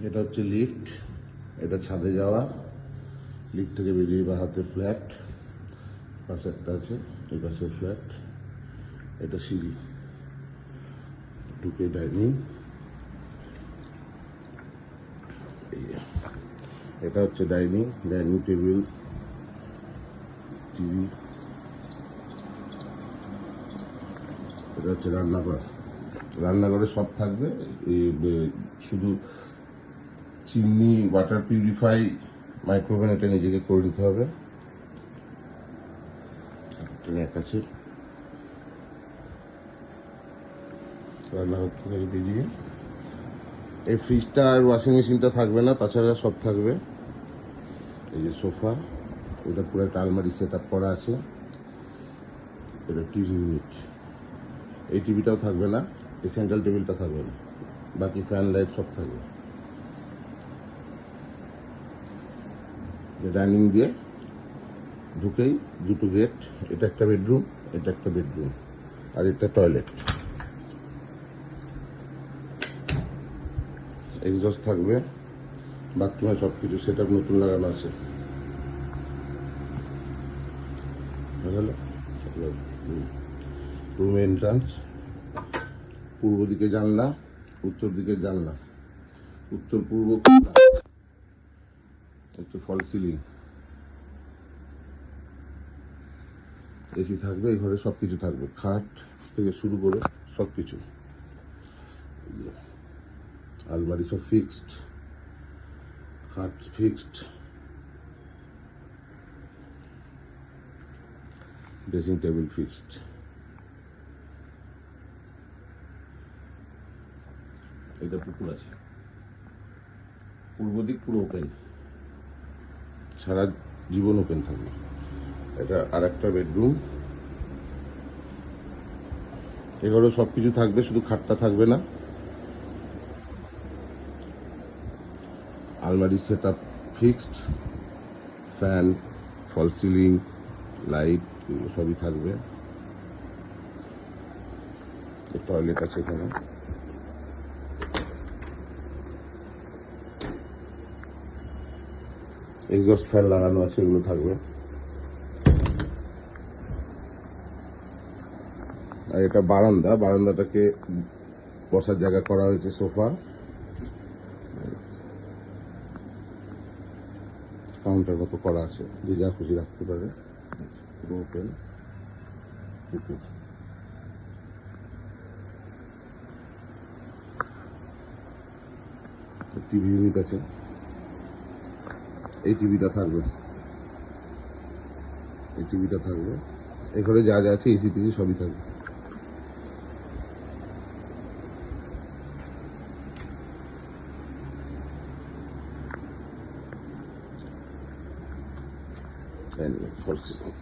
এটা হচ্ছে লিফট, এটা ছাদে যাওয়া, লিফট থেকে বেরিয়ে বা হাতে ফ্ল্যাট, পাশে একটা আছে, এই পাশে ফ্ল্যাট, এটা সিঁড়ি, ঢুকে ডাইনিং, এটা হচ্ছে ডাইনিং, ডাইনিং টেবিল, টিভি, এটা হচ্ছে রান্নাঘর। রান্নাঘরে সব থাকবে, শুধু চিমনি, ওয়াটার পিউরিফাই, মাইক্রোওভেন এটা নিজেকে করে নিতে হবে। এক আছে রান্নাঘর থেকে বেরিয়ে, এই ফ্রিজটা আর ওয়াশিং মেশিনটা থাকবে না, তাছাড়া সব থাকবে। এই যে সোফা, এটা পুরো একটা আলমারি সেট আপ করা আছে। এটা টিভি ইউনিট, এই টিভিটাও থাকবে না, এই সেন্ট্রাল টেবিলটা থাকবে না, বাকি ফ্যান লাইট সব থাকবে। ডাইনিং দিয়ে ঢুকেই দুটো গেট, এটা একটা বেডরুম, এটা একটা বেডরুম, আর এটা টয়লেট। এক্সস্ট থাকবে, বাথরুমে সব কিছু সেট আপ নতুন লাগানো আছে। রুম এন্ট্রান্স, পূর্ব দিকে জানলা, উত্তর দিকে জানলা, উত্তর পূর্ব একটু ফল সিলিং, এসি থাকবে, এই ঘরে সবকিছু থাকবে, খাট থেকে শুরু করে সবকিছু। আলমারি সব ফিক্সড, খাট ফিক্সড, ড্রেসিং টেবিল ফিক্সড। এটা পুকুর আছে, পূর্ব দিক পুরো ওপেন, সারা জীবন ওপেন থাকবে। এটা আর একটা বেডরুম, এগুলো সবকিছু থাকবে, শুধু খাটটা থাকবে না। আলমারি সেট আপ ফিক্সড, ফ্যান, ফল সিলিং, লাইট, এগুলো সবই থাকবে। টয়লেট আছে এখানে, এক্সস্ট ফ্যান লাগানো আছে, এগুলো থাকবে। আর এটা বারান্দা, বারান্দাটাকে বসার জায়গা করা হয়েছে, সোফা, কাউন্টার মতো করা আছে, যে যা খুশি রাখতে পারে। পুরো ওপেন, পুকুর। টিভি ইউনিট আছে, এই টিভিটা থাকবে, এই টিভিটা থাকবে। এখানে যা যা আছে এসি টিসি সবই থাকবে। ফল সিলিং।